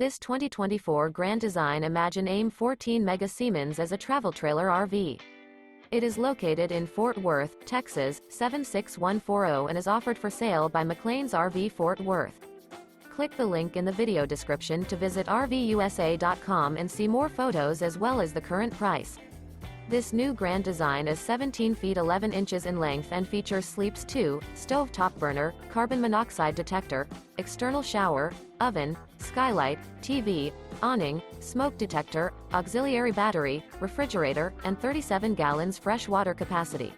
This 2024 Grand Design Imagine AIM 14 Mega Siemens as a travel trailer RV. It is located in Fort Worth, Texas, 76140 and is offered for sale by McClain's RV Fort Worth. Click the link in the video description to visit RVUSA.com and see more photos as well as the current price. This new Grand Design is 17 feet 11 inches in length and features sleeps 2, stovetop burner, carbon monoxide detector, external shower, oven, skylight, TV, awning, smoke detector, auxiliary battery, refrigerator, and 37 gallons fresh water capacity.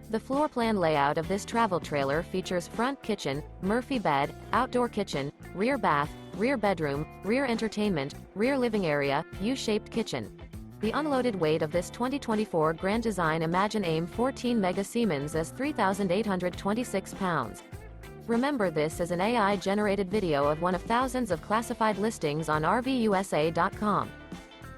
The floor plan layout of this travel trailer features front kitchen, Murphy bed, outdoor kitchen, rear bath, rear bedroom, rear entertainment, rear living area, U-shaped kitchen. The unloaded weight of this 2024 Grand Design Imagine AIM 14 Mega Siemens is 3,826 pounds. Remember, this is an AI-generated video of one of thousands of classified listings on RVUSA.com.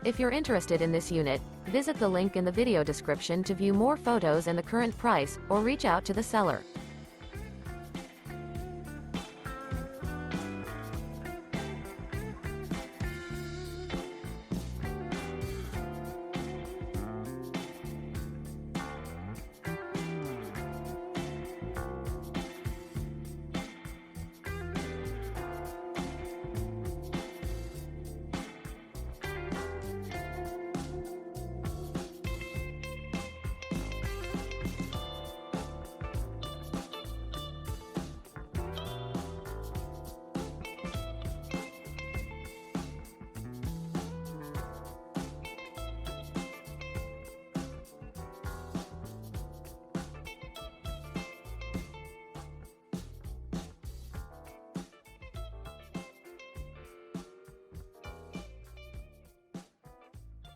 If you're interested in this unit, visit the link in the video description to view more photos and the current price, or reach out to the seller.